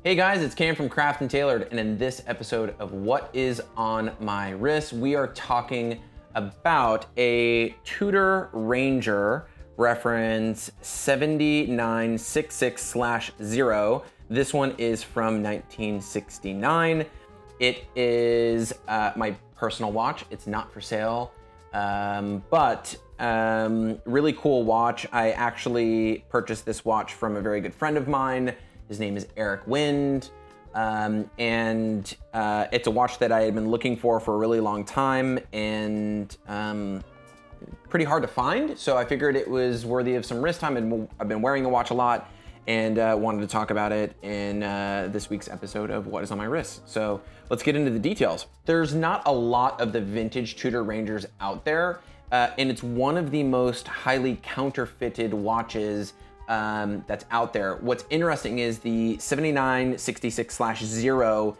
Hey guys, it's Cam from Craft and Tailored, and in this episode of What Is On My Wrist, we are talking about a Tudor Ranger reference 7966/0. This one is from 1969. It is my personal watch. It's not for sale, but really cool watch. I actually purchased this watch from a very good friend of mine. His name is Eric Wind, and it's a watch that I had been looking for a really long time, and pretty hard to find. So I figured it was worthy of some wrist time, and I've been wearing the watch a lot, and wanted to talk about it in this week's episode of What Is On My Wrist. So let's get into the details. There's not a lot of the vintage Tudor Rangers out there, and it's one of the most highly counterfeited watches that's out there. What's interesting is the 7966/0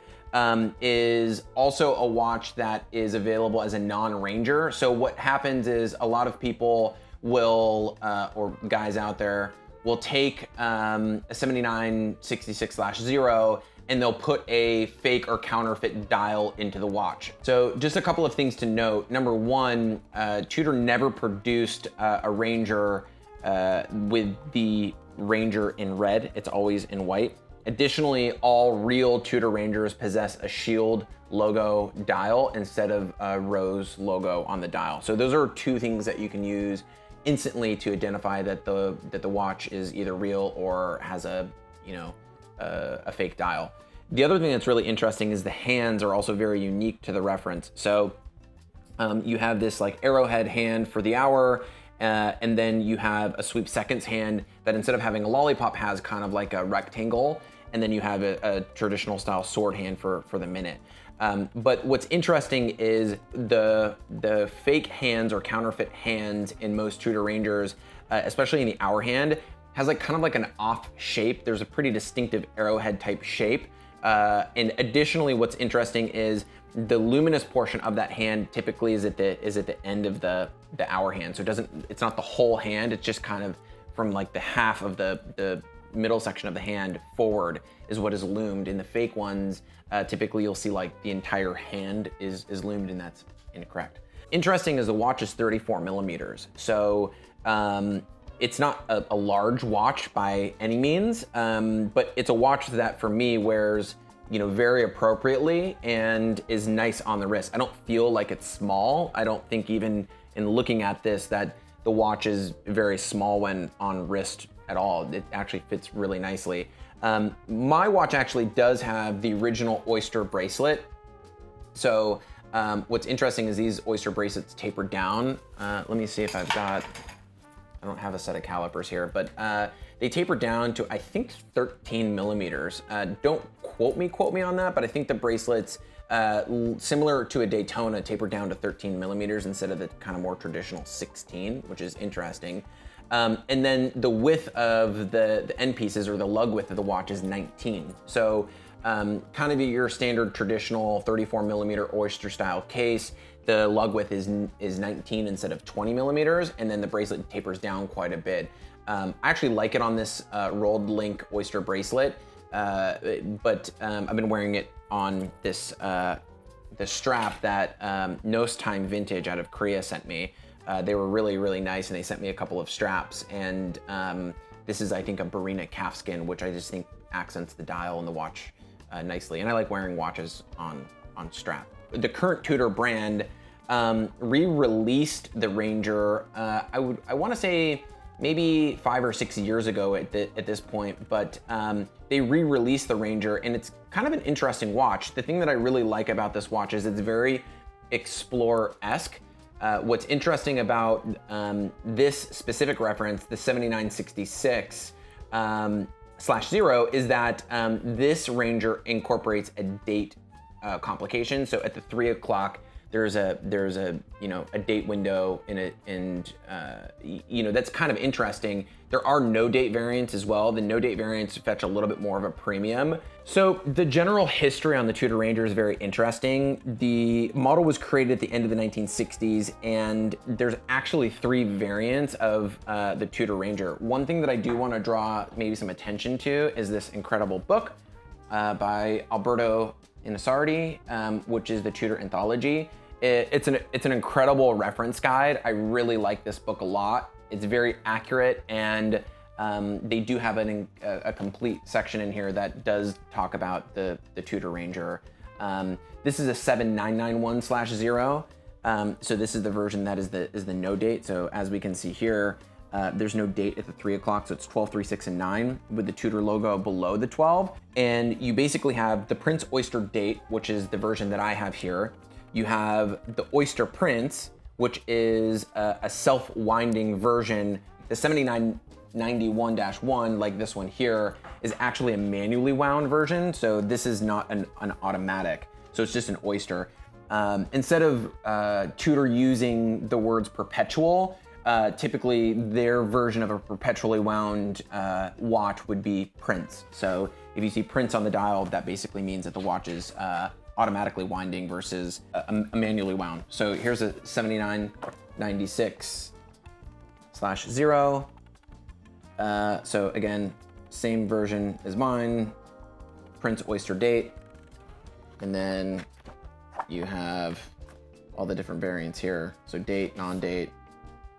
is also a watch that is available as a non-Ranger. So what happens is a lot of people will, or guys out there, will take a 7966/0 and they'll put a fake or counterfeit dial into the watch. So just a couple of things to note. Number one, Tudor never produced a Ranger with the Ranger in red. It's always in white. Additionally, all real Tudor Rangers possess a shield logo dial instead of a rose logo on the dial. So those are two things that you can use instantly to identify that the watch is either real or has a fake dial. The other thing that's really interesting is the hands are also very unique to the reference. So you have this like arrowhead hand for the hour, and then you have a sweep seconds hand that instead of having a lollipop has kind of like a rectangle, and then you have a traditional style sword hand for the minute. But what's interesting is the fake hands or counterfeit hands in most Tudor Rangers, especially in the hour hand, has like kind of like an off shape. There's a pretty distinctive arrowhead type shape. And additionally, what's interesting is the luminous portion of that hand typically is at the end of the hour hand. So it's not the whole hand, it's just kind of from like the half of the middle section of the hand forward is what is loomed. In the fake ones, typically you'll see like the entire hand is loomed, and that's incorrect. Interesting is the watch is 34 millimeters. So it's not a large watch by any means, but it's a watch that for me wears very appropriately and is nice on the wrist. I don't feel like it's small. I don't think even in looking at this that the watch is very small when on wrist at all. It actually fits really nicely. My watch actually does have the original Oyster bracelet. So what's interesting is these Oyster bracelets taper down. Let me see if I don't have a set of calipers here, but they taper down to, I think, 13 millimeters. Don't quote me on that, but I think the bracelets, similar to a Daytona, taper down to 13 millimeters instead of the kind of more traditional 16, which is interesting. And then the width of the end pieces, or the lug width of the watch, is 19. So kind of your standard traditional 34 millimeter Oyster style case, the lug width is 19 instead of 20 millimeters, and then the bracelet tapers down quite a bit. I actually like it on this rolled link Oyster bracelet, but I've been wearing it on this strap that Nose Time Vintage out of Korea sent me. They were really, really nice, and they sent me a couple of straps, and this is, I think, a Barina calfskin, which I just think accents the dial and the watch nicely, and I like wearing watches on strap. The current Tudor brand re-released the Ranger, I want to say maybe 5 or 6 years ago at this point, but they re-released the Ranger, and it's kind of an interesting watch. The thing that I really like about this watch is it's very Explorer-esque. What's interesting about this specific reference, the 7966/0, is that this Ranger incorporates a date complication. So at the 3 o'clock, there's a date window in it, and that's kind of interesting. There are no date variants as well. The no date variants fetch a little bit more of a premium. So the general history on the Tudor Ranger is very interesting. The model was created at the end of the 1960s, and there's actually 3 variants of the Tudor Ranger. One thing that I do want to draw maybe some attention to is this incredible book. by Alberto Inosardi, which is the Tudor Anthology. It's an incredible reference guide. I really like this book a lot. It's very accurate, and they do have a complete section in here that does talk about the Tudor Ranger. This is a 7991/0. So this is the version that is the no date. So as we can see here, there's no date at the 3 o'clock, so it's 12, 3, 6, and 9 with the Tudor logo below the 12. And you basically have the Prince Oyster date, which is the version that I have here. You have the Oyster Prince, which is a self-winding version. The 7991-1, like this one here, is actually a manually wound version. So this is not an automatic. So it's just an oyster. Instead of Tudor using the words perpetual, typically their version of a perpetually wound watch would be Prince. So if you see Prince on the dial, that basically means that the watch is automatically winding versus a manually wound. So here's a 7996/0. So again, same version as mine, Prince Oyster date. And then you have all the different variants here. So date, non-date,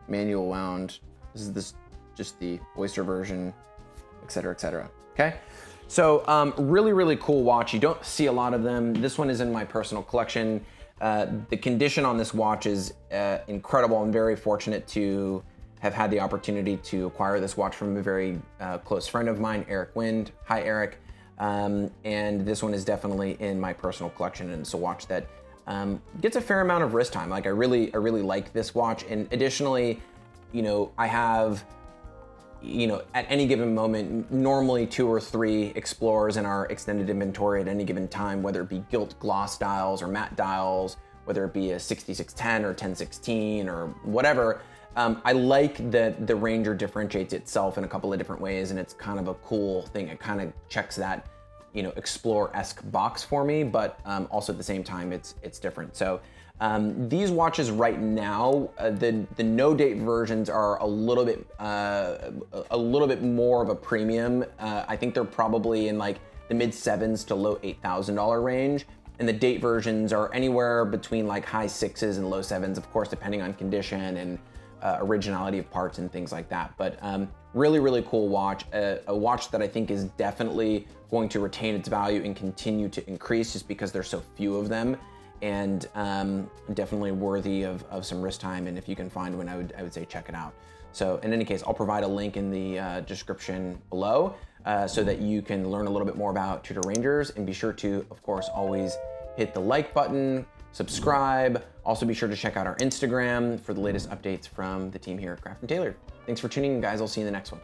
manual wound. This is just the oyster version, et cetera, et cetera. Okay. So really, really cool watch. You don't see a lot of them. This one is in my personal collection. The condition on this watch is incredible. I'm very fortunate to have had the opportunity to acquire this watch from a very close friend of mine, Eric Wind. Hi, Eric. And this one is definitely in my personal collection, and it's a watch that gets a fair amount of wrist time. Like I really like this watch. And additionally, I have, at any given moment, normally 2 or 3 Explorers in our extended inventory at any given time, whether it be gilt gloss dials or matte dials, whether it be a 6610 or 1016 or whatever. I like that the Ranger differentiates itself in a couple of different ways, and it's kind of a cool thing. It kind of checks that, Explorer-esque box for me, but also at the same time, it's different. So these watches right now, the no date versions are a little bit more of a premium. I think they're probably in like the mid $7,000s to low $8,000 range. And the date versions are anywhere between like high 6s and low 7s, of course, depending on condition and originality of parts and things like that. But really, really cool watch. A watch that I think is definitely going to retain its value and continue to increase just because there's so few of them, and definitely worthy of some wrist time. And if you can find one, I would say check it out. So in any case, I'll provide a link in the description below so that you can learn a little bit more about Tudor Rangers, and be sure to, of course, always hit the like button, subscribe. Also be sure to check out our Instagram for the latest updates from the team here at Craft & Tailored. Thanks for tuning in, guys. I'll see you in the next one.